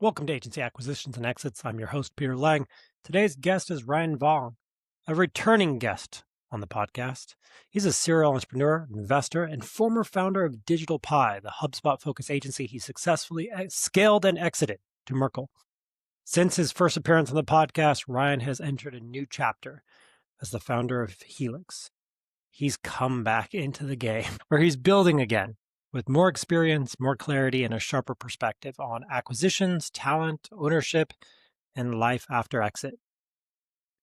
Welcome to Agency Acquisitions and Exits. I'm your host, Peter Lang. Today's guest is Ryan Vong, a returning guest on the podcast. He's a serial entrepreneur, investor, and former founder of Digital Pie, the HubSpot focused agency he successfully scaled and exited to Merkle. Since his first appearance on the podcast, Ryan has entered a new chapter as the founder of Helix. He's come back into the game where he's building again with more experience, more clarity, and a sharper perspective on acquisitions, talent, ownership, and life after exit.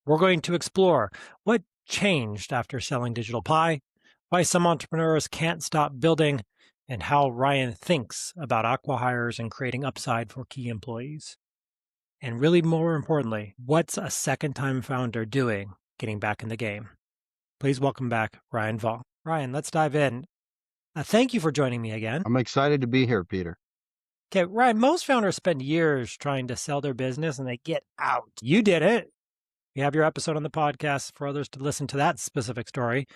We're going to explore what changed after selling Digital Pie, why some entrepreneurs can't stop building, and how Ryan thinks about acquihires and creating upside for key employees. And really more importantly, what's a second-time founder doing getting back in the game? Please welcome back Ryan Vong. Ryan, let's dive in. Thank you for joining me again. I'm excited to be here, Peter. Okay, Ryan, most founders spend years trying to sell their business and they get out. You did it. You have your episode on the podcast for others to listen to that specific story.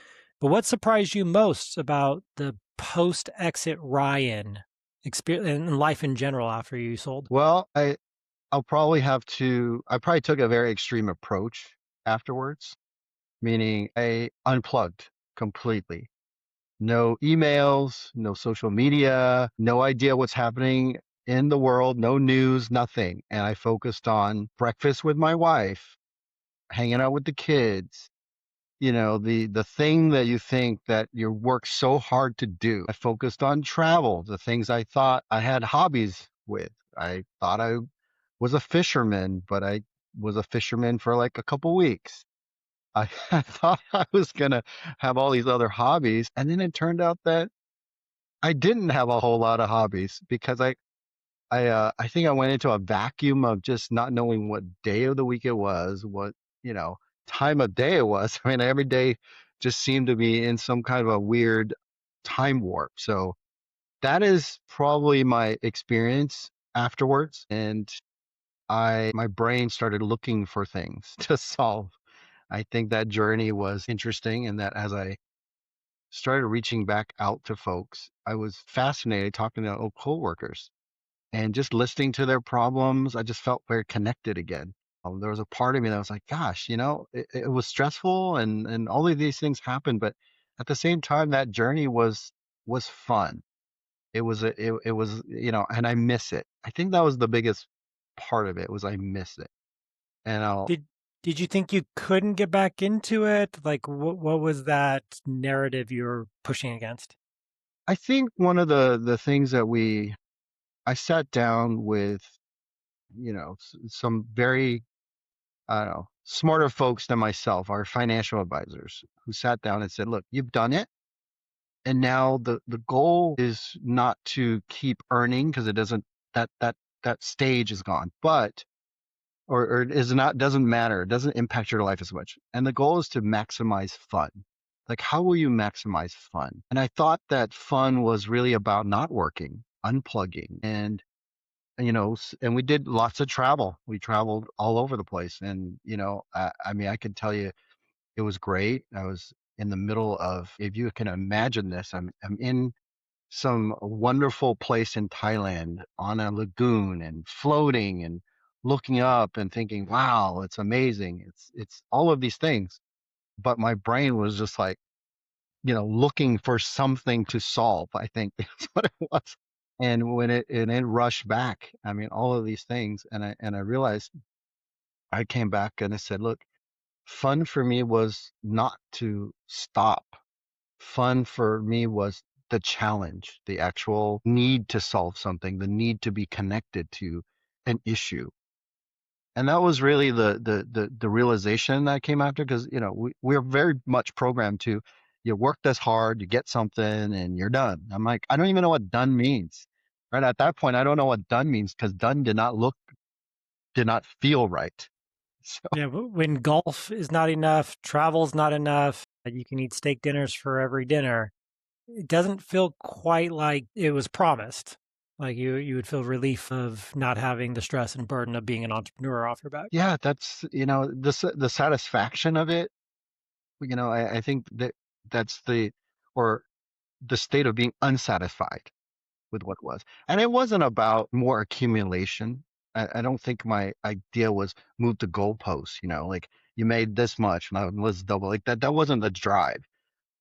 But what surprised you most about the post-exit Ryan experience and life in general after you sold? Well, I probably took a very extreme approach afterwards, meaning I unplugged completely. No emails, no social media, no idea what's happening in the world, no news, nothing. And I focused on breakfast with my wife, hanging out with the kids, the thing that you think that you work so hard to do. I focused on travel, the things I thought I had hobbies with. I thought I was a fisherman, but I was a fisherman for like a couple weeks. I, I thought I was gonna have all these other hobbies, and then it turned out that I didn't have a whole lot of hobbies because I think I went into a vacuum of just not knowing what day of the week it was, what, you know, time of day it was. I mean, every day just seemed to be in some kind of a weird time warp. So that is probably my experience afterwards. And my brain started looking for things to solve. I think that journey was interesting, and that as I started reaching back out to folks, I was fascinated talking to old coworkers and just listening to their problems. I just felt very connected again. There was a part of me that was like, gosh, it was stressful and all of these things happened, but at the same time, that journey was fun. It was, and I miss it. I think that was the biggest part of it, was I miss it. And Did you think you couldn't get back into it? Like, what was that narrative you're pushing against? I think one of the things that I sat down with, some very, I don't know, smarter folks than myself, our financial advisors, who sat down and said, look, you've done it. And now the goal is not to keep earning, because it doesn't, that stage is gone, but, or is not, doesn't matter. It doesn't impact your life as much. And the goal is to maximize fun. Like, how will you maximize fun? And I thought that fun was really about not working, unplugging, and we did lots of travel. We traveled all over the place. And, I mean, I can tell you it was great. I was in the middle of, if you can imagine this, I'm in some wonderful place in Thailand on a lagoon and floating and looking up and thinking, wow, it's amazing. It's all of these things. But my brain was just like, looking for something to solve, I think is what it was. And when it rushed back, I mean, all of these things, and I realized, I came back and I said, look, fun for me was not to stop. Fun for me was the challenge, the actual need to solve something, the need to be connected to an issue. And that was really the realization that came after, because we're very much programmed to, you work this hard, you get something, and you're done. I'm like, I don't even know what done means. Right at that point, I don't know what done means, because done did not feel right. So Yeah, when golf is not enough, travel's not enough, and you can eat steak dinners for every dinner, it doesn't feel quite like it was promised. Like you would feel relief of not having the stress and burden of being an entrepreneur off your back. yeah, that's, the satisfaction of it. I think that's or the state of being unsatisfied with what was. And it wasn't about more accumulation. I don't think my idea was move the goalposts, like you made this much, now let's double like that. That wasn't the drive.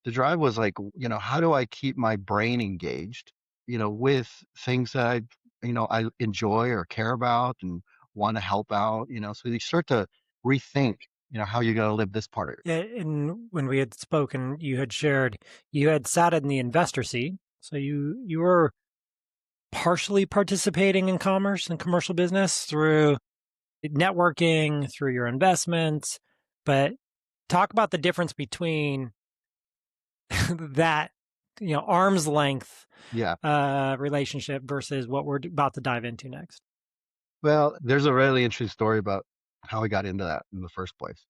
The drive was like, how do I keep my brain engaged, with things that I enjoy or care about and want to help out, so you start to rethink, how you're going to live this part of your Yeah, and when we had spoken, you had shared you had sat in the investor seat, so you were partially participating in commerce and commercial business through networking, through your investments. But talk about the difference between that, arm's length Yeah. relationship versus what we're about to dive into next. Well, there's a really interesting story about how I got into that in the first place.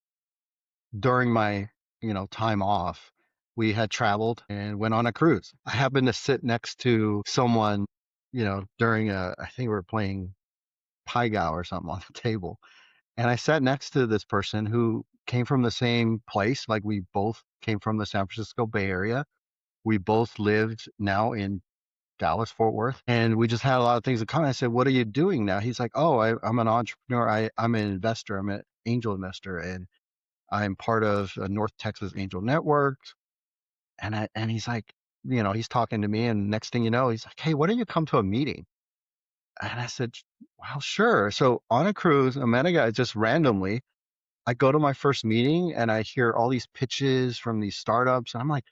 During my, time off, we had traveled and went on a cruise. I happened to sit next to someone, during I think we were playing Pai Gow or something on the table. And I sat next to this person who came from the same place. Like we both came from the San Francisco Bay Area. We both lived now in Dallas, Fort Worth, and we just had a lot of things in common. I said, "What are you doing now?" He's like, "Oh, I'm an entrepreneur. I'm an investor. I'm an angel investor, and I'm part of a North Texas Angel Network." And he's like, he's talking to me, and next thing you know, he's like, "Hey, why don't you come to a meeting?" And I said, "Well, sure." So on a cruise, I met a guy just randomly. I go to my first meeting, and I hear all these pitches from these startups, and I'm like,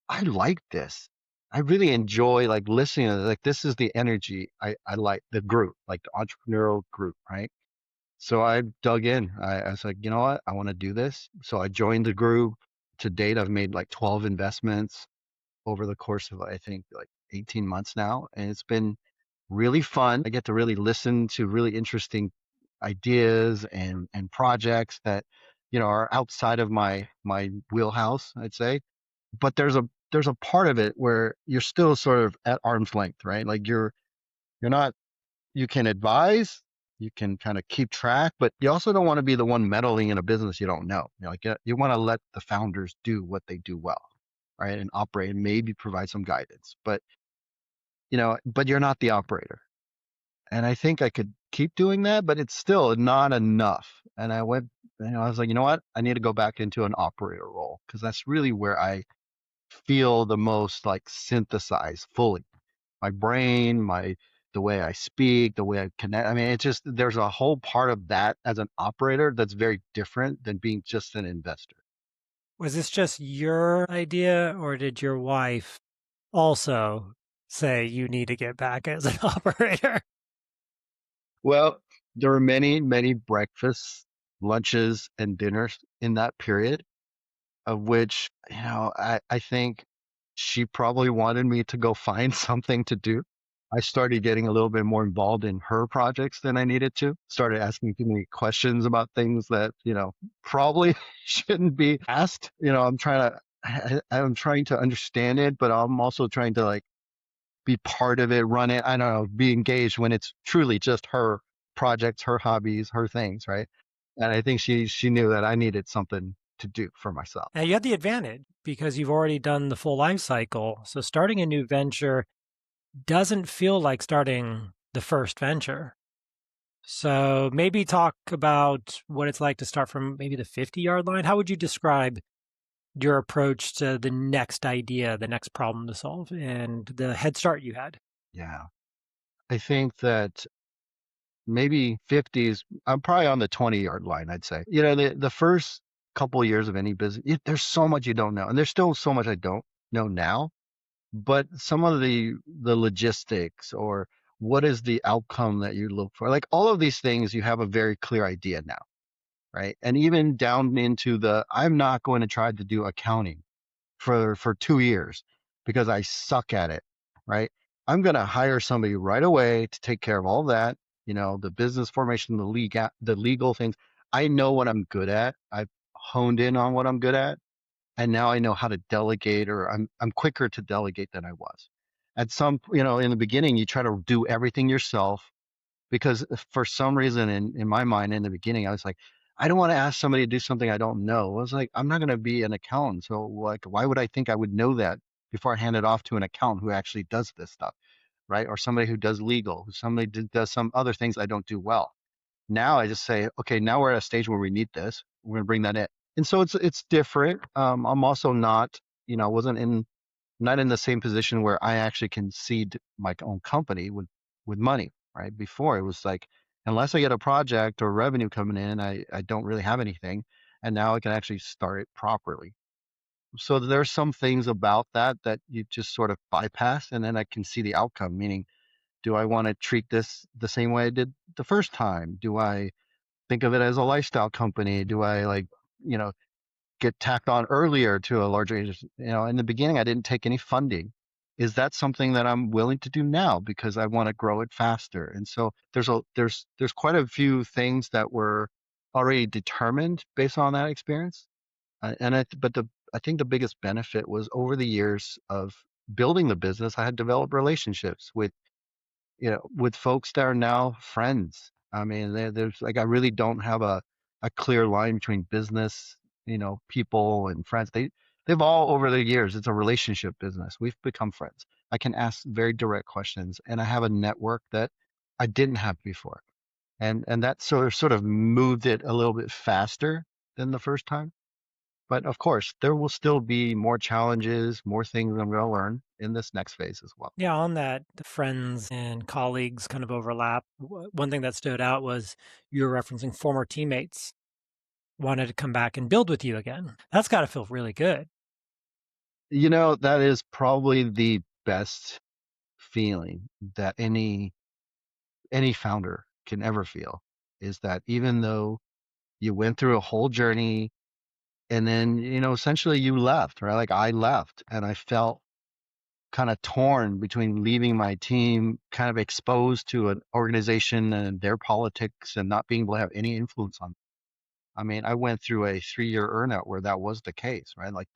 I like this. I really enjoy like listening to like this is the energy I like the group, like the entrepreneurial group, right? So I dug in. I was like, you know what? I want to do this. So I joined the group. To date, I've made like 12 investments over the course of I think like 18 months now, and it's been really fun. I get to really listen to really interesting ideas and projects that are outside of my wheelhouse, I'd say. But there's a part of it where you're still sort of at arm's length, right? Like you're not you can advise, you can kind of keep track, but you also don't want to be the one meddling in a business you don't know. Like you want to let the founders do what they do well, right? And operate and maybe provide some guidance. But you're not the operator. And I think I could keep doing that, but it's still not enough. And I was like, you know what? I need to go back into an operator role because that's really where I feel the most like synthesized fully. My brain, the way I speak, the way I connect. I mean, it's just there's a whole part of that as an operator that's very different than being just an investor. Was this just your idea, or did your wife also say you need to get back as an operator? Well, there were many, many breakfasts, lunches, and dinners in that period, of which, I think she probably wanted me to go find something to do. I started getting a little bit more involved in her projects than I needed to. Started asking too many questions about things that, probably shouldn't be asked. I'm trying to understand it, but I'm also trying to like be part of it, run it. I don't know, be engaged when it's truly just her projects, her hobbies, her things, right? And I think she knew that I needed something to do for myself. Now you had the advantage because you've already done the full life cycle. So starting a new venture doesn't feel like starting the first venture. So maybe talk about what it's like to start from maybe the 50-yard line. How would you describe your approach to the next idea, the next problem to solve, and the head start you had? Yeah. I think that maybe 50s, I'm probably on the 20-yard line, I'd say. The first couple of years of any business, there's so much you don't know. And there's still so much I don't know now. But some of the logistics or what is the outcome that you look for, like all of these things, you have a very clear idea now, right? And even down into I'm not going to try to do accounting for 2 years because I suck at it, right? I'm going to hire somebody right away to take care of all that, the business formation, the legal things. I know what I'm good at. I've honed in on what I'm good at, and now I know how to delegate, or I'm quicker to delegate than I was. At some, in the beginning, you try to do everything yourself because for some reason in my mind in the beginning, I was like, I don't want to ask somebody to do something I don't know. I was like, I'm not going to be an accountant. So like, why would I think I would know that before I hand it off to an accountant who actually does this stuff? right? Or somebody who does legal, somebody does some other things I don't do well. Now I just say, okay, now we're at a stage where we need this. We're going to bring that in. And so it's different. I'm also not, wasn't in not in the same position where I actually can seed my own company with money, right? Before it was like, unless I get a project or revenue coming in, I don't really have anything. And now I can actually start it properly. So there's some things about that you just sort of bypass, and then I can see the outcome, meaning, do I want to treat this the same way I did the first time? Do I think of it as a lifestyle company? Do I like, you know, get tacked on earlier to a larger agency? In the beginning, I didn't take any funding. Is that something that I'm willing to do now because I want to grow it faster? And so there's quite a few things that were already determined based on that experience. I think the biggest benefit was over the years of building the business, I had developed relationships with folks that are now friends. I mean, there's like, I really don't have a clear line between business, people and friends. They've all over the years, it's a relationship business. We've become friends. I can ask very direct questions, and I have a network that I didn't have before. And that sort of moved it a little bit faster than the first time. But of course, there will still be more challenges, more things I'm going to learn in this next phase as well. Yeah, on that, the friends and colleagues kind of overlap. One thing that stood out was you were referencing former teammates wanted to come back and build with you again. That's got to feel really good. That is probably the best feeling that any founder can ever feel, is that even though you went through a whole journey and then, essentially you left, right? Like I left and I felt kind of torn between leaving my team, kind of exposed to an organization and their politics and not being able to have any influence on. I mean, I went through a 3-year earnout where that was the case, right? Like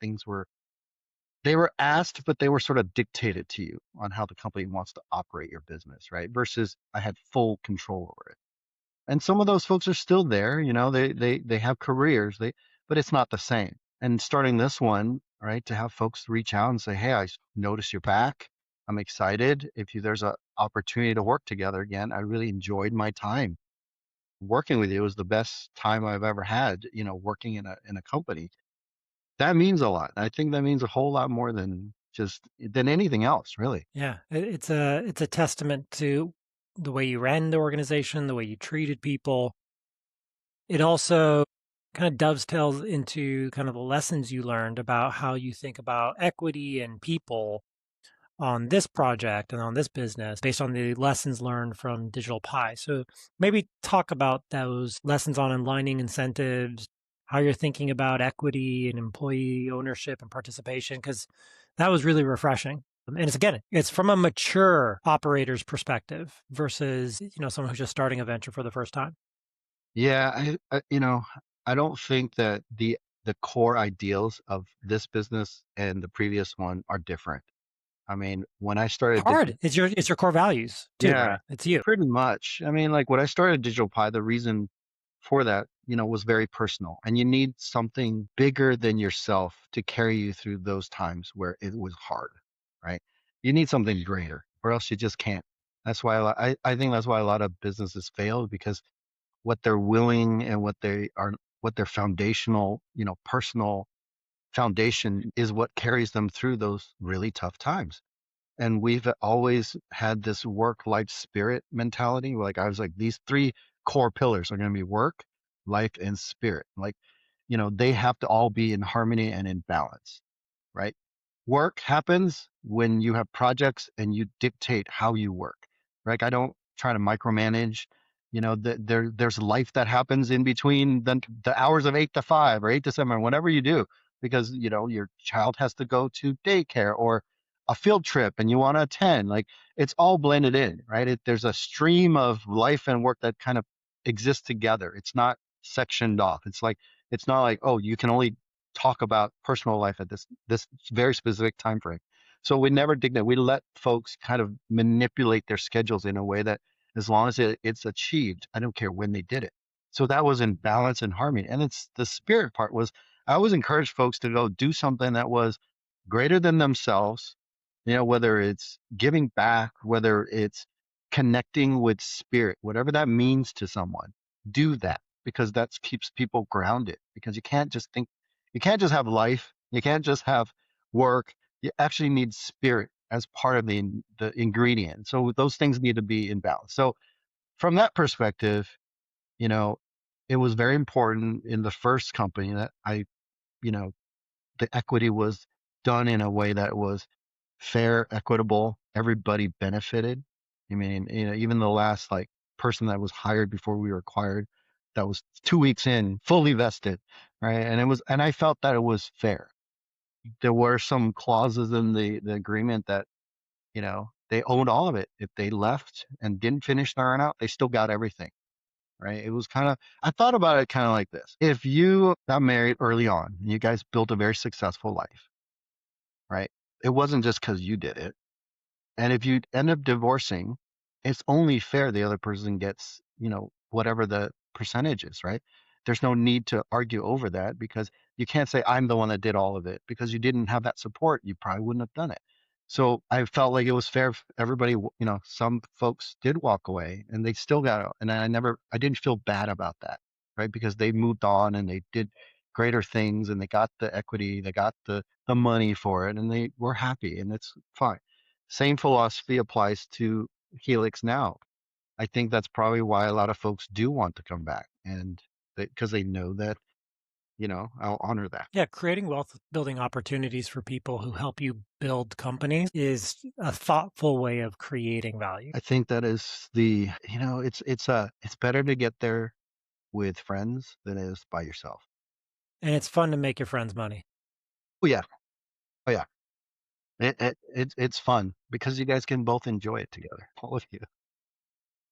they were asked, but they were sort of dictated to you on how the company wants to operate your business, right? Versus I had full control over it. And some of those folks are still there, they have careers, but it's not the same. And starting this one, right, to have folks reach out and say, "Hey, I notice you're back. I'm excited. If there's a opportunity to work together again, I really enjoyed my time working with you. It was the best time I've ever had, working in a company." That means a lot. I think that means a whole lot more than anything else, really. Yeah, it's a testament to the way you ran the organization, the way you treated people. It also kind of dovetails into kind of the lessons you learned about how you think about equity and people on this project and on this business based on the lessons learned from Digital Pie. So maybe talk about those lessons on aligning incentives, how you're thinking about equity and employee ownership and participation, because that was really refreshing. And it's from a mature operator's perspective versus, someone who's just starting a venture for the first time. Yeah, I don't think that the core ideals of this business and the previous one are different. I mean, when I started Hard. It's your core values too, yeah, right? It's you. pretty much. I mean, like when I started Digital Pie, the reason for that, was very personal. And you need something bigger than yourself to carry you through those times where it was hard, right? You need something greater, or else you just can't. That's why I think that's why a lot of businesses fail, because what they're willing and what their foundational, personal foundation is what carries them through those really tough times. And we've always had this work life spirit mentality. Like I was like, these three core pillars are going to be work, life, and spirit. Like, they have to all be in harmony and in balance, right? Work happens when you have projects and you dictate how you work. Right? I don't try to micromanage. There's life that happens in between the hours of 8 to 5 or 8 to 7, whatever you do, because your child has to go to daycare or a field trip and you want to attend. Like it's all blended in, right? There's a stream of life and work that kind of exists together. It's not sectioned off. It's not like, oh, you can only talk about personal life at this very specific time frame. So we never did that. We let folks kind of manipulate their schedules in a way that, as long as it's achieved, I don't care when they did it. So that was in balance and harmony. And it's the spirit part was, I always encourage folks to go do something that was greater than themselves, whether it's giving back, whether it's connecting with spirit, whatever that means to someone, do that because that keeps people grounded. Because you can't just have life, you can't just have work. You actually need spirit as part of the ingredient. So those things need to be in balance. So from that perspective, you know, it was very important in the first company that you know, the equity was done in a way that was fair, equitable, everybody benefited. I mean, even the last like person that was hired before we were acquired, that was 2 weeks in, fully vested, right? And I felt that it was fair. There were some clauses in the agreement that, they owned all of it. If they left and didn't finish their earnout, they still got everything, right? It was kind of, I thought about it kind of like this. If you got married early on and you guys built a very successful life, right? It wasn't just because you did it. And if you end up divorcing, it's only fair the other person gets, whatever the percentage is, right? There's no need to argue over that because you can't say I'm the one that did all of it because you didn't have that support. You probably wouldn't have done it. So I felt like it was fair. Everybody, some folks did walk away and they still got out. And I didn't feel bad about that, right? Because they moved on and they did greater things and they got the equity, they got the money for it and they were happy and it's fine. Same philosophy applies to Helix now. I think that's probably why a lot of folks do want to come back and because they know that, I'll honor that. Yeah, creating wealth building opportunities for people who help you build companies is a thoughtful way of creating value. I think that is it's better to get there with friends than it is by yourself. And it's fun to make your friends money. Oh yeah. Oh yeah. It's fun because you guys can both enjoy it together. All of you.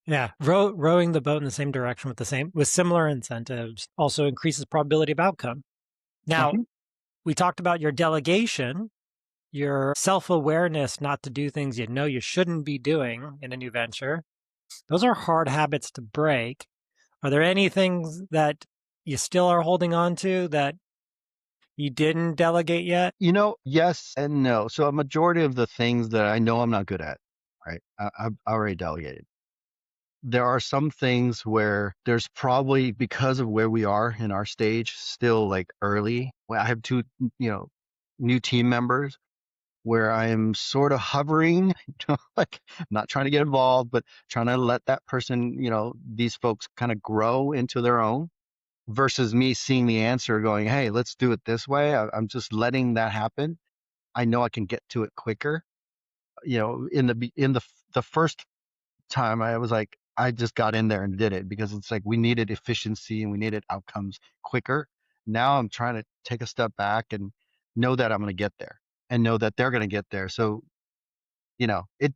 Yeah, rowing the boat in the same direction with similar incentives also increases probability of outcome. Now, Mhm. we talked about your delegation, your self-awareness not to do things you know you shouldn't be doing in a new venture. Those are hard habits to break. Are there any things that you still are holding on to that you didn't delegate yet? Yes and no. So a majority of the things that I know I'm not good at, right? I've already delegated. There are some things where there's probably because of where we are in our stage, still like early. Well, I have two, new team members where I am sort of hovering, like not trying to get involved, but trying to let that person, these folks kind of grow into their own versus me seeing the answer going, hey, let's do it this way. I'm just letting that happen. I know I can get to it quicker. In the first time I was like, I just got in there and did it because it's like we needed efficiency and we needed outcomes quicker. Now I'm trying to take a step back and know that I'm going to get there and know that they're going to get there. So, it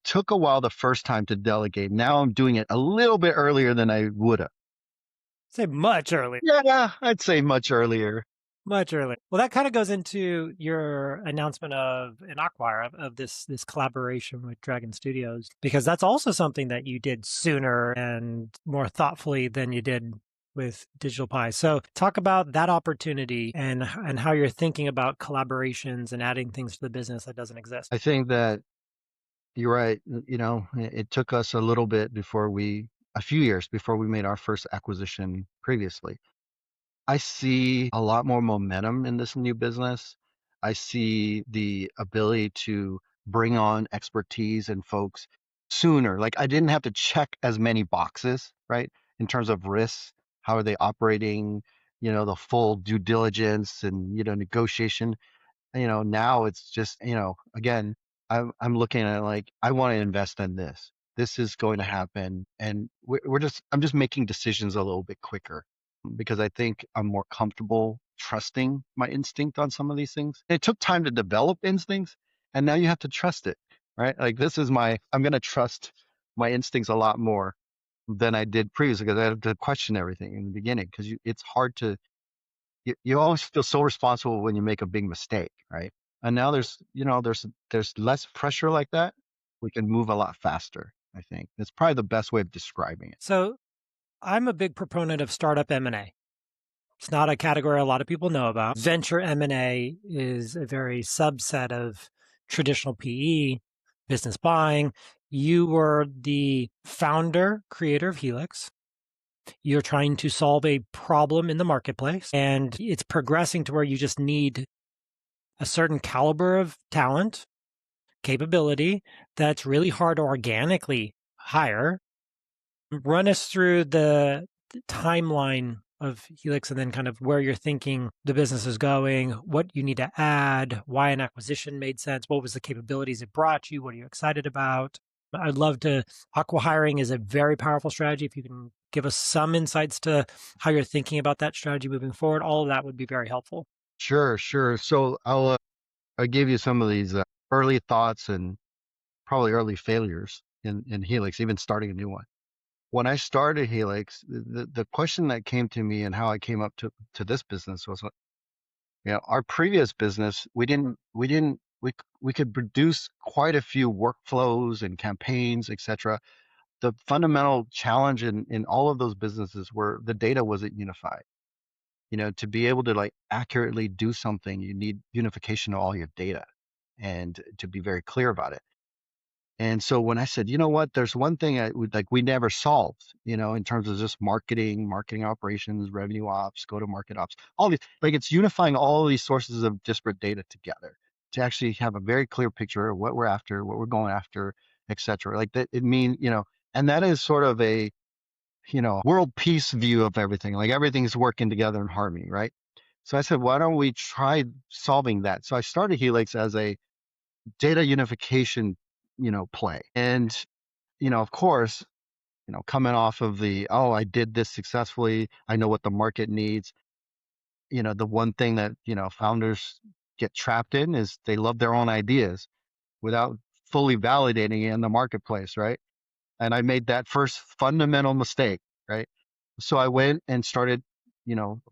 took a while the first time to delegate. Now I'm doing it a little bit earlier than I would have. Say much earlier. Yeah, I'd say much earlier. Much earlier. Well, that kind of goes into your announcement of an acquihire of this collaboration with Dragon Studios, because that's also something that you did sooner and more thoughtfully than you did with Digital Pie. So talk about that opportunity and how you're thinking about collaborations and adding things to the business that doesn't exist. I think that you're right. It took us a few years before we made our first acquisition previously. I see a lot more momentum in this new business. I see the ability to bring on expertise and folks sooner. Like I didn't have to check as many boxes, right? In terms of risks, how are they operating, the full due diligence and, negotiation. Now it's just, again, I'm looking at it like I want to invest in this. This is going to happen, and I'm just making decisions a little bit quicker because I think I'm more comfortable trusting my instinct on some of these things. It took time to develop instincts, and now you have to trust it, right? Like I'm going to trust my instincts a lot more than I did previously because I had to question everything in the beginning because it's hard to you always feel so responsible when you make a big mistake, right? And now there's less pressure like that. We can move a lot faster. I think that's probably the best way of describing it. So I'm a big proponent of startup M&A. It's not a category a lot of people know about. Venture M&A is a very subset of traditional PE, business buying. You were the founder, creator of Helix. You're trying to solve a problem in the marketplace, and it's progressing to where you just need a certain caliber of talent, capability that's really hard to organically hire. Run us through the timeline of Helix and then kind of where you're thinking the business is going, what you need to add, why an acquisition made sense, what was the capabilities it brought you, what are you excited about? I'd love to. Acquihiring is a very powerful strategy. If you can give us some insights to how you're thinking about that strategy moving forward, all of that would be very helpful. Sure, sure. So I'll give you some of these early thoughts and probably early failures in Helix, even starting a new one. When I started Helix, the question that came to me and how I came up to this business was, our previous business, we could produce quite a few workflows and campaigns, etc. The fundamental challenge in all of those businesses were the data wasn't unified. To be able to like accurately do something, you need unification of all your data and to be very clear about it. And so when I said, you know what, there's one thing we never solved, in terms of just marketing operations, revenue ops, go to market ops, all these, like it's unifying all of these sources of disparate data together to actually have a very clear picture of what we're after, what we're going after, etc. Like that, it means, and that is sort of a, world peace view of everything. Like everything's working together in harmony, right? So I said, why don't we try solving that? So I started Helix as a data unification, play. And, of course, coming off of oh, I did this successfully. I know what the market needs. The one thing that, founders get trapped in is they love their own ideas without fully validating it in the marketplace, right? And I made that first fundamental mistake, right? So I went and started,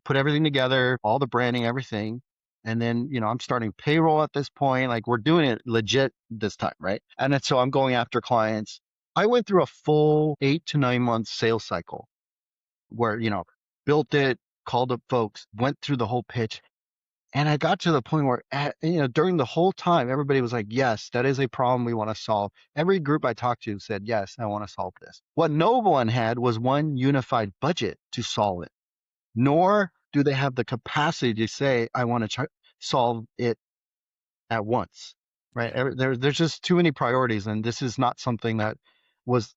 put everything together, all the branding, everything. And then, I'm starting payroll at this point. Like we're doing it legit this time, right? And then, so I'm going after clients. I went through a full 8 to 9 month sales cycle where, built it, called up folks, went through the whole pitch. And I got to the point where, during the whole time, everybody was like, yes, that is a problem we want to solve. Every group I talked to said, yes, I want to solve this. What no one had was one unified budget to solve it, nor do they have the capacity to say, I want to solve it at once, right? There's just too many priorities. And this is not something that was,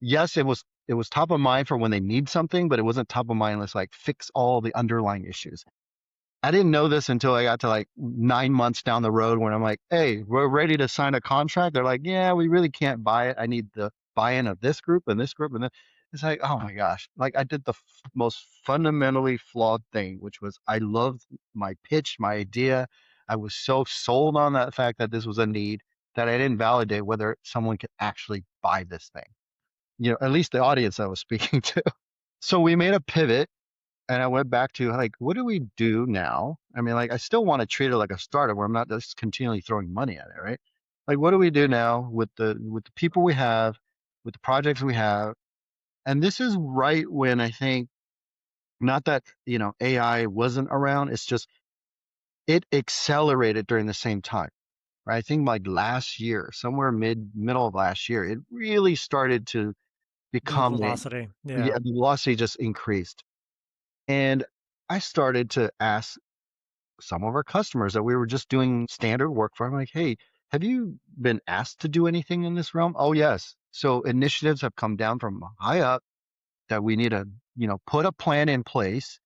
yes, it was top of mind for when they need something, but it wasn't top of mind. Let's like fix all the underlying issues. I didn't know this until I got to like 9 months down the road when I'm like, hey, we're ready to sign a contract. They're like, yeah, we really can't buy it. I need the buy-in of this group and this group. And then it's like, oh my gosh, like I did the most fundamentally flawed thing, which was I loved my pitch, my idea. I was so sold on that fact that this was a need that I didn't validate whether someone could actually buy this thing. At least the audience I was speaking to. So we made a pivot and I went back to like, what do we do now? I mean, like, I still want to treat it like a startup where I'm not just continually throwing money at it, right? Like, what do we do now with the people we have, with the projects we have? And this is right when I think, not that AI wasn't around, it's just it accelerated during the same time, right? I think like last year, somewhere middle of last year, it really started to The become velocity. yeah, Yeah. the velocity just increased. And I started to ask some of our customers that we were just doing standard work for. I'm like, hey, have you been asked to do anything in this realm? Oh, yes. So initiatives have come down from high up that we need to, put a plan in place.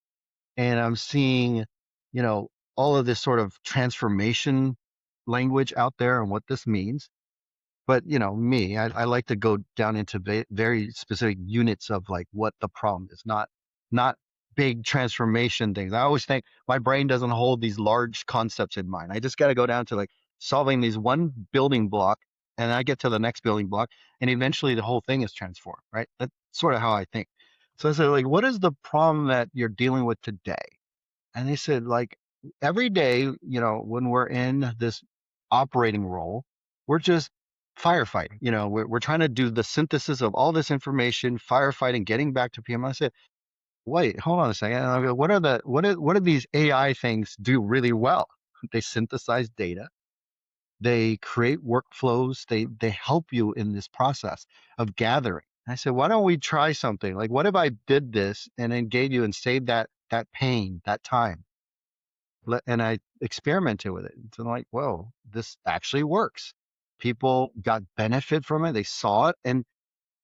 And I'm seeing, all of this sort of transformation language out there and what this means. But me, I like to go down into very specific units of like what the problem is, not big transformation things. I always think my brain doesn't hold these large concepts in mind. I just got to go down to like solving these one building block, and I get to the next building block, and eventually the whole thing is transformed. Right? That's sort of how I think. So I said, like, what is the problem that you're dealing with today? And they said, like, every day, when we're in this operating role, we're just firefighting. We're trying to do the synthesis of all this information, firefighting, getting back to PM. I said, wait, hold on a second. And I go, what do these AI things do really well? They synthesize data. They create workflows. They help you in this process of gathering. And I said, why don't we try something? Like, what if I did this and then gave you and saved that pain, that time? And I experimented with it. It's like, whoa, this actually works. People got benefit from it. They saw it, and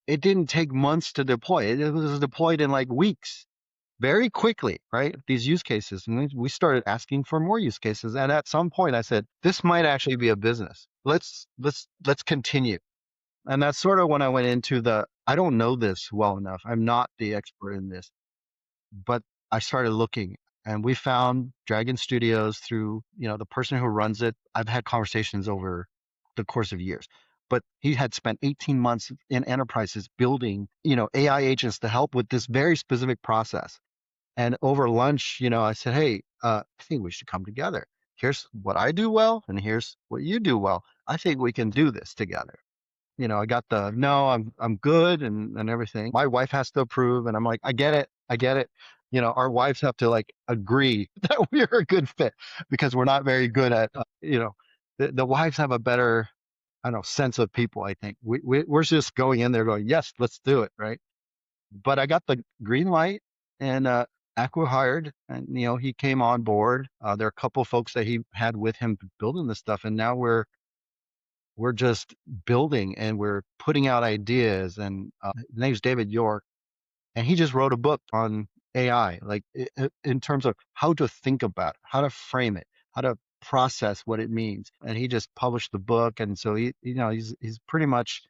it didn't take months to deploy. It was deployed in like weeks, very quickly, right? These use cases. And we started asking for more use cases. And at some point I said, this might actually be a business. Let's continue. And that's sort of when I went into I don't know this well enough. I'm not the expert in this, but I started looking, and we found Dragon Studios through, the person who runs it. I've had conversations over the course of years, but he had spent 18 months in enterprises building, AI agents to help with this very specific process. And over lunch, I said, hey, I think we should come together. Here's what I do well, and here's what you do well. I think we can do this together. I got the no, I'm good and everything. My wife has to approve, and I'm like, I get it, I get it. Our wives have to like agree that we're a good fit, because we're not very good at, the wives have a better, I don't know, sense of people. I think we're just going in there going, yes, let's do it, right? But I got the green light, and acquihired, and he came on board. There are a couple of folks that he had with him building this stuff, and now we're just building, and we're putting out ideas. And his name's David York, and he just wrote a book on AI, like in terms of how to think about it, how to frame it, how to process what it means. And he just published the book, and so he's pretty much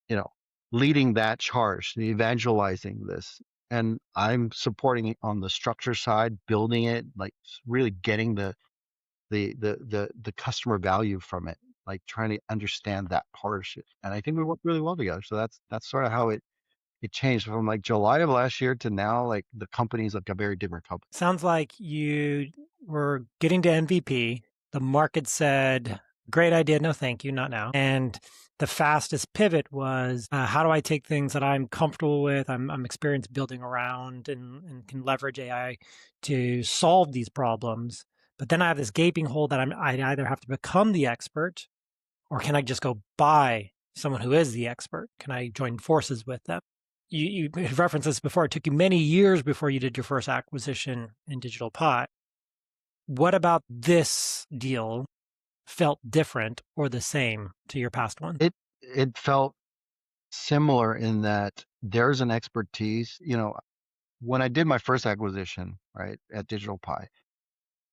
you know leading that charge, evangelizing this. And I'm supporting it on the structure side, building it, like really getting the customer value from it, like trying to understand that partnership. And I think we work really well together. So that's sort of how it changed from like July of last year to now. Like the company's like a very different company. Sounds like you were getting to MVP. The market said, great idea, no thank you, not now. And the fastest pivot was, how do I take things that I'm comfortable with, I'm experienced building around, and can leverage AI to solve these problems. But then I have this gaping hole that I either have to become the expert, or can I just go buy someone who is the expert? Can I join forces with them? You referenced this before. It took you many years before you did your first acquisition in Digital Pot. What about this deal felt different or the same to your past one? It felt similar in that there's an expertise. When I did my first acquisition, right, at Digital Pie,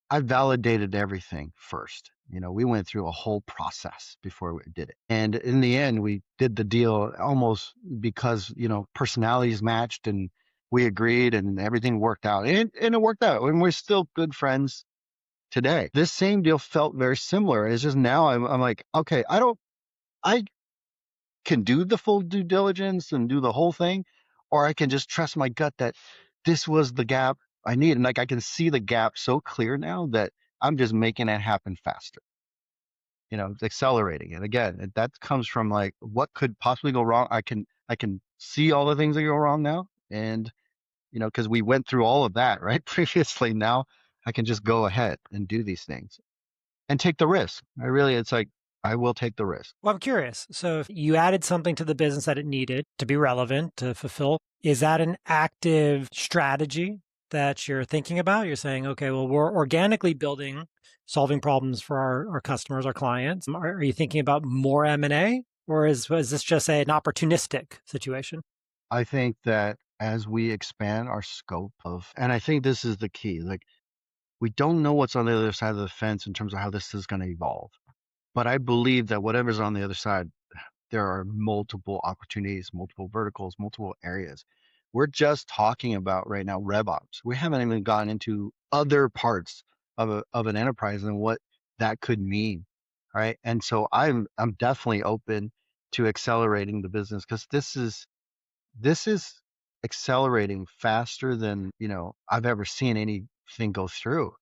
I validated everything first. We went through a whole process before we did it. And in the end, we did the deal almost because, personalities matched, and we agreed, and everything worked out. And it worked out. And we're still good friends today. This same deal felt very similar. It's just now I'm like, okay, I can do the full due diligence and do the whole thing, or I can just trust my gut that this was the gap I need. And like I can see the gap so clear now that I'm just making it happen faster. It's accelerating it. Again, that comes from like what could possibly go wrong. I can see all the things that go wrong now. And because we went through all of that, right? Previously. Now I can just go ahead and do these things and take the risk. It's like I will take the risk. Well, I'm curious. So if you added something to the business that it needed to be relevant, to fulfill, is that an active strategy that you're thinking about? You're saying, okay, well, we're organically building, solving problems for our customers, our clients. Are you thinking about more M&A, or is this just an opportunistic situation? I think that as we expand our scope and I think this is the key, like we don't know what's on the other side of the fence in terms of how this is going to evolve. But I believe that whatever's on the other side, there are multiple opportunities, multiple verticals, multiple areas. We're just talking about right now RevOps. We haven't even gotten into other parts of an enterprise and what that could mean, right? And so I'm definitely open to accelerating the business, because this is accelerating faster than I've ever seen anything go through.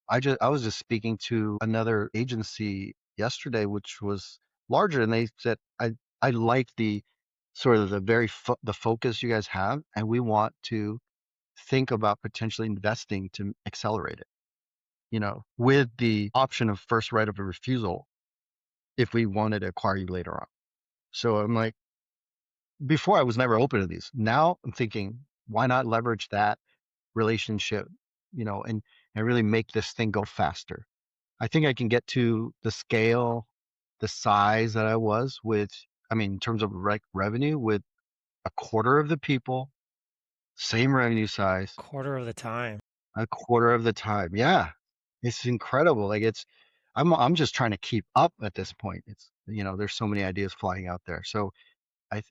I was just speaking to another agency yesterday, which was larger, and they said, I like the sort of the focus you guys have, and we want to think about potentially investing to accelerate it, with the option of first right of a refusal if we wanted to acquire you later on. So I'm like, before I was never open to these. Now I'm thinking, why not leverage that relationship, and really make this thing go faster? I think I can get to the scale, the size that I was with, I mean, in terms of revenue, with a quarter of the people, same revenue size, Quarter of the time. a quarter of the time. Yeah. It's incredible. Like I'm just trying to keep up at this point. There's so many ideas flying out there. So I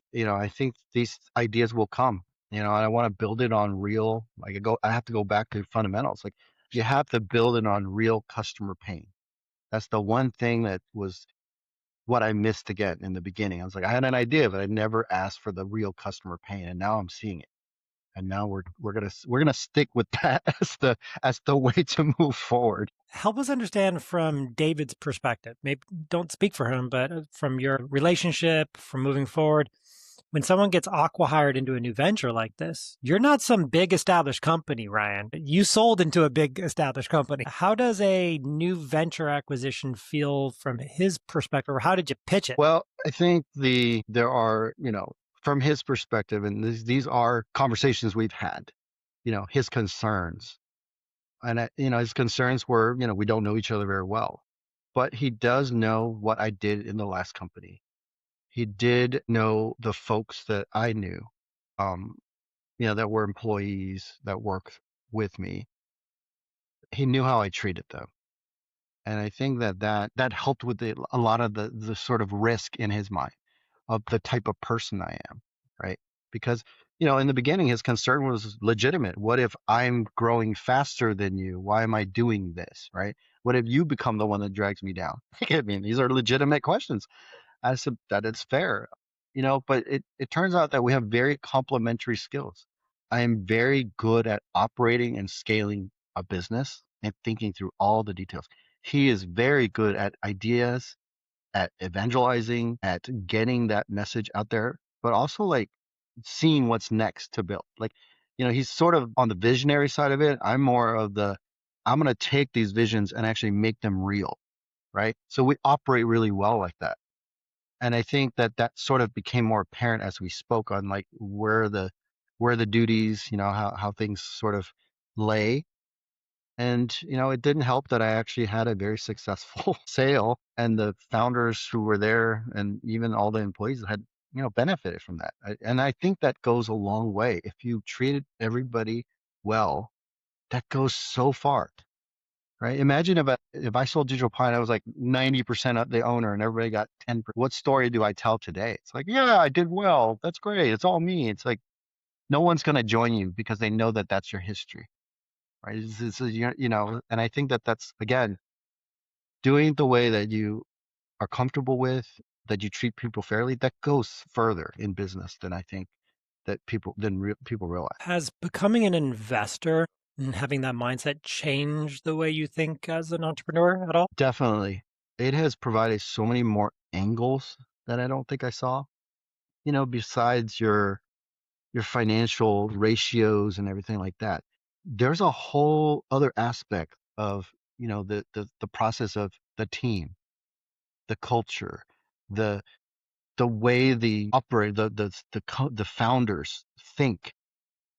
think these ideas will come, and I want to build it on real, I have to go back to fundamentals. Like, you have to build it on real customer pain. That's the one thing that was what I missed again in the beginning. I was like, I had an idea, but I never asked for the real customer pain, and now I'm seeing it. And now we're gonna stick with that as the way to move forward. Help us understand from David's perspective. Maybe don't speak for him, but from your relationship, from moving forward, when someone gets acquihired into a new venture like this, you're not some big established company, Ryan. You sold into a big established company. How does a new venture acquisition feel from his perspective, or how did you pitch it? Well, I think there are, from his perspective, and these are conversations we've had, his concerns. And his concerns were, we don't know each other very well, but he does know what I did in the last company. He did know the folks that I knew, um, that were employees that worked with me. He knew how I treated them. And I think that helped with a lot of the sort of risk in his mind of the type of person I am, right? Because, in the beginning, his concern was legitimate. What if I'm growing faster than you? Why am I doing this, right? What if you become the one that drags me down? I mean, these are legitimate questions. I said that it's fair, but it turns out that we have very complementary skills. I am very good at operating and scaling a business and thinking through all the details. He is very good at ideas, at evangelizing, at getting that message out there, but also like seeing what's next to build. Like, he's sort of on the visionary side of it. I'm more of I'm going to take these visions and actually make them real, right? So we operate really well like that. And I think that sort of became more apparent as we spoke on like where the duties, how things sort of lay. And, it didn't help that I actually had a very successful sale, and the founders who were there and even all the employees had, benefited from that. And I think that goes a long way. If you treated everybody well, that goes so far, right? Imagine if I sold Digital Pie and I was like 90% of the owner and everybody got 10%. What story do I tell today? It's like, yeah, I did well. That's great. It's all me. It's like, no one's going to join you because they know that that's your history, right? And I think that that's, again, doing the way that you are comfortable with, that you treat people fairly, that goes further in business than I think that people realize. Has becoming an investor and having that mindset changed the way you think as an entrepreneur at all? Definitely. It has provided so many more angles that I don't think I saw, besides your financial ratios and everything like that. There's a whole other aspect of, the process of the team, the culture, the the way the operate the founders think,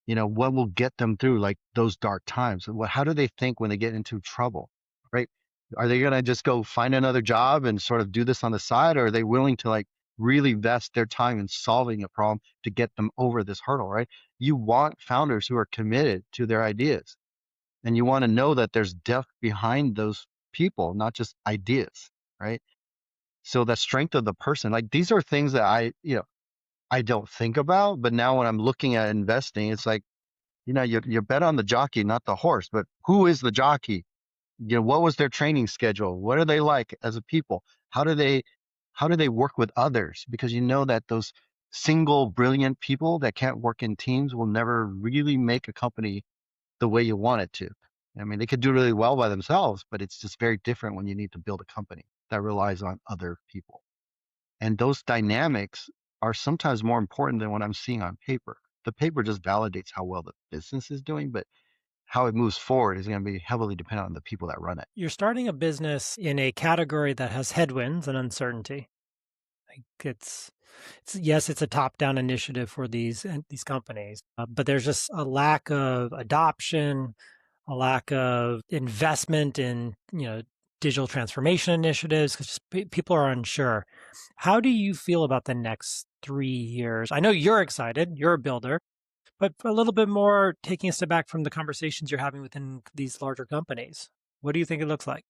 what will get them through like those dark times. How do they think when they get into trouble, right? Are they going to just go find another job and sort of do this on the side, or are they willing to like really invest their time in solving a problem to get them over this hurdle, right? You want founders who are committed to their ideas, and you want to know that there's depth behind those people, not just ideas, right? So the strength of the person, like, these are things that I don't think about, but now when I'm looking at investing, it's like, you bet on the jockey, not the horse, but who is the jockey? What was their training schedule? What are they like as a people? How do they work with others? Because you know that those single brilliant people that can't work in teams will never really make a company the way you want it to. I mean, they could do really well by themselves, but it's just very different when you need to build a company that relies on other people. And those dynamics are sometimes more important than what I'm seeing on paper. The paper just validates how well the business is doing, but how it moves forward is going to be heavily dependent on the people that run it. You're starting a business in a category that has headwinds and uncertainty. Like it's yes, it's a top-down initiative for these companies, but there's just a lack of adoption, a lack of investment in digital transformation initiatives because people are unsure. How do you feel about the next 3 years? I know you're excited. You're a builder, but a little bit more taking a step back from the conversations you're having within these larger companies. What do you think it looks like?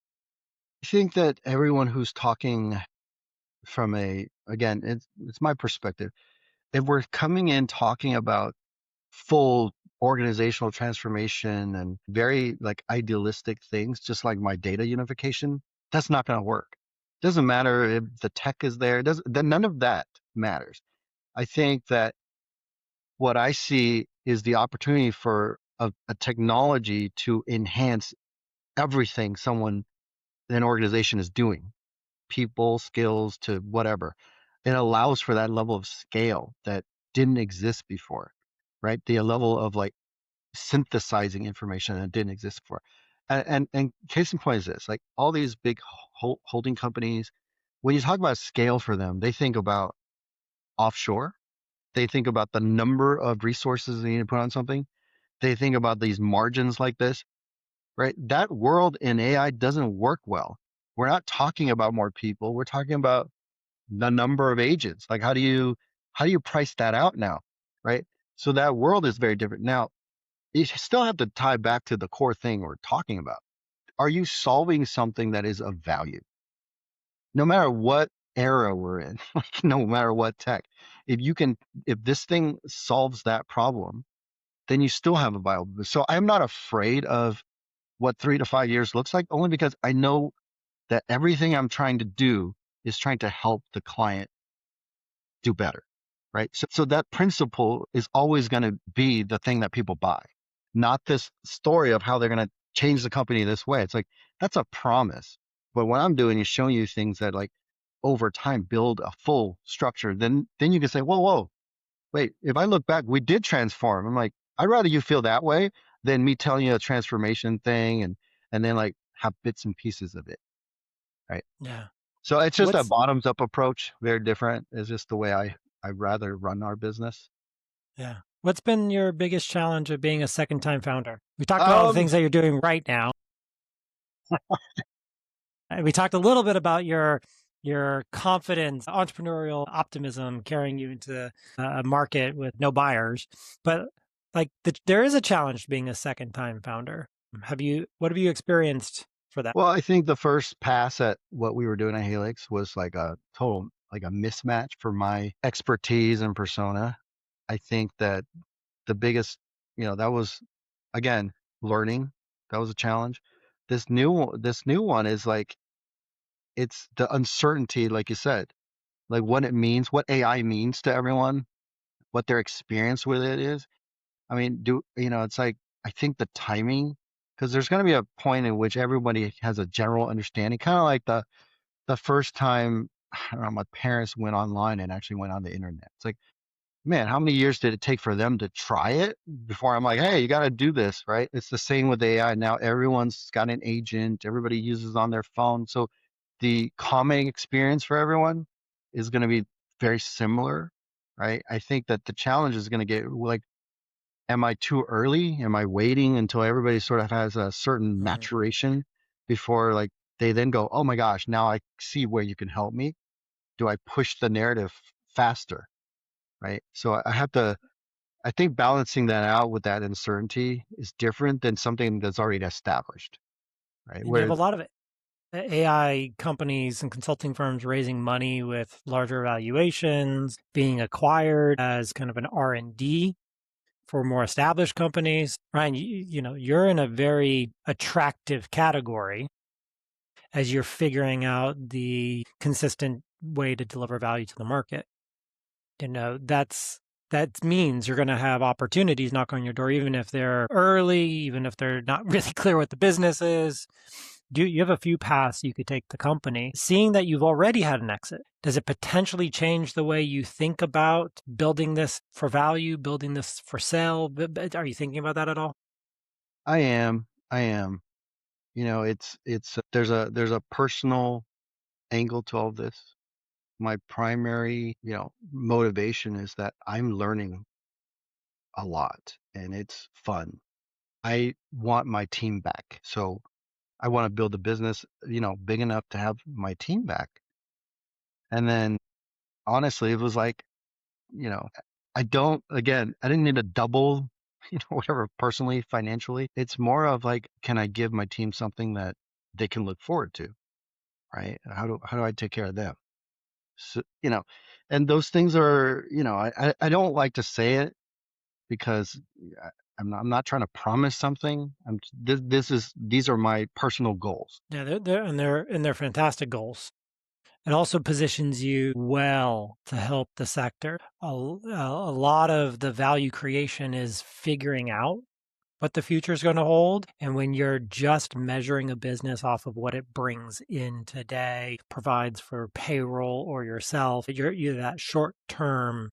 I think that everyone who's talking from again, it's my perspective. If we're coming in talking about full organizational transformation and very like idealistic things, just like my data unification, that's not going to work. Doesn't matter if the tech is there. Then none of that matters. I think that what I see is the opportunity for a technology to enhance everything an organization is doing, people, skills to whatever. It allows for that level of scale that didn't exist before, right? The level of like synthesizing information that didn't exist before. And case in point is this, like all these big holding companies, when you talk about scale for them, they think about offshore. They think about the number of resources they need to put on something. They think about these margins like this, right? That world in AI doesn't work well. We're not talking about more people. We're talking about the number of agents. Like how do you price that out now, right? So that world is very different. Now, you still have to tie back to the core thing we're talking about. Are you solving something that is of value? No matter what era we're in, no matter what tech, if this thing solves that problem, then you still have a viable business. So I'm not afraid of what 3 to 5 years looks like, only because I know that everything I'm trying to do is trying to help the client do better, right? So that principle is always going to be the thing that people buy, not this story of how they're going to change the company this way. It's like, that's a promise. But what I'm doing is showing you things that like over time build a full structure. Then you can say, whoa, wait, if I look back, we did transform. I'm like, I'd rather you feel that way than me telling you a transformation thing and then like have bits and pieces of it, right? Yeah. So it's just a What's bottoms up approach, very different. It's just the way I'd rather run our business. Yeah. What's been your biggest challenge of being a second time founder? We talked about all the Um, things that you're doing right now. We talked a little bit about your confidence, entrepreneurial optimism carrying you into a market with no buyers. But there is a challenge to being a second time founder. What have you experienced for that? well, I think the first pass at what we were doing at Helix was like a total, like a mismatch for my expertise and persona. I think that the biggest, that was again, learning. That was a challenge. This new one is like, it's the uncertainty, like you said, like what it means, what AI means to everyone, what their experience with it is. I mean, it's like, I think the timing, because there's going to be a point in which everybody has a general understanding, kind of like the first time, I don't know, my parents went online and actually went on the internet. It's like, man, how many years did it take for them to try it before I'm like, hey, you got to do this, right? It's the same with AI. Now everyone's got an agent, everybody uses on their phone. So the calming experience for everyone is going to be very similar, right? I think that the challenge is going to get like, am I too early? Am I waiting until everybody sort of has a certain Mhm. maturation before like they then go, oh my gosh, now I see where you can help me? Do I push the narrative faster? Right. So I think balancing that out with that uncertainty is different than something that's already established. Right. And you have Where, a lot of AI companies and consulting firms raising money with larger valuations, being acquired as kind of an R&D for more established companies. Ryan, you're in a very attractive category as you're figuring out the consistent way to deliver value to the market. That means you're going to have opportunities knock on your door, even if they're early, even if they're not really clear what the business is. You have a few paths you could take the company. Seeing that you've already had an exit, does it potentially change the way you think about building this for value, building this for sale? Are you thinking about that at all? I am. There's a personal angle to all this. My primary, motivation is that I'm learning a lot and it's fun. I want my team back. So I want to build a business, big enough to have my team back. And then honestly, it was like, you know, I didn't need to double, whatever personally, financially. It's more of like, can I give my team something that they can look forward to, right? How do I take care of them? So, and those things are, I don't like to say it because I'm not trying to promise something. These are my personal goals. Yeah, they're fantastic goals. It also positions you well to help the sector. A lot of the value creation is figuring out what the future is going to hold. And when you're just measuring a business off of what it brings in today, provides for payroll or yourself, you're that short term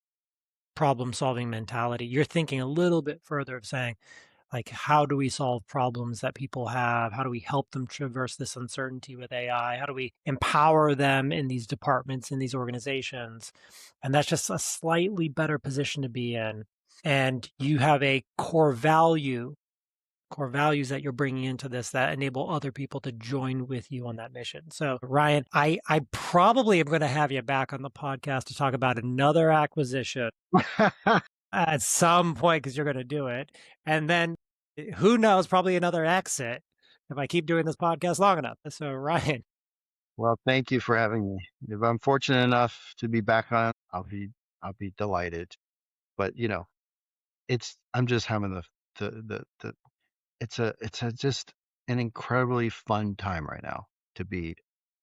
problem solving mentality. You're thinking a little bit further of saying, like, how do we solve problems that people have? How do we help them traverse this uncertainty with AI? How do we empower them in these departments, in these organizations? And that's just a slightly better position to be in. And you have a core values that you're bringing into this that enable other people to join with you on that mission. So, Ryan, I probably am going to have you back on the podcast to talk about another acquisition at some point because you're going to do it. And then who knows, probably another exit if I keep doing this podcast long enough. So, Ryan, Well, thank you for having me. If I'm fortunate enough to be back on, I'll be delighted. But I'm just having the it's just an incredibly fun time right now to be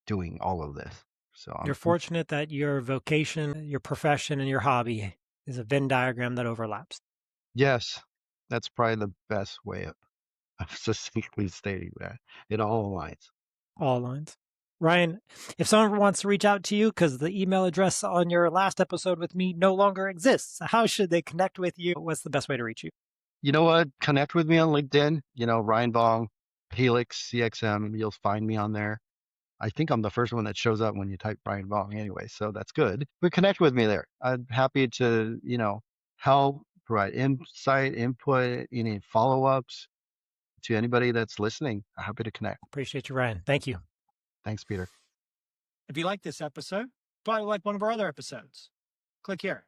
doing all of this. So you're fortunate that your vocation, your profession, and your hobby is a Venn diagram that overlaps. yes, that's probably the best way of succinctly stating that. It all aligns. All lines. Ryan, if someone wants to reach out to you because the email address on your last episode with me no longer exists, how should they connect with you? What's the best way to reach you? You know what? Connect with me on LinkedIn. Ryan Vong, Helix, CXM. You'll find me on there. I think I'm the first one that shows up when you type Ryan Vong anyway, so that's good. But connect with me there. I'm happy to, help provide insight, input, any follow-ups to anybody that's listening. I'm happy to connect. Appreciate you, Ryan. Thank you. Thanks, Peter. If you like this episode, probably like one of our other episodes. Click here.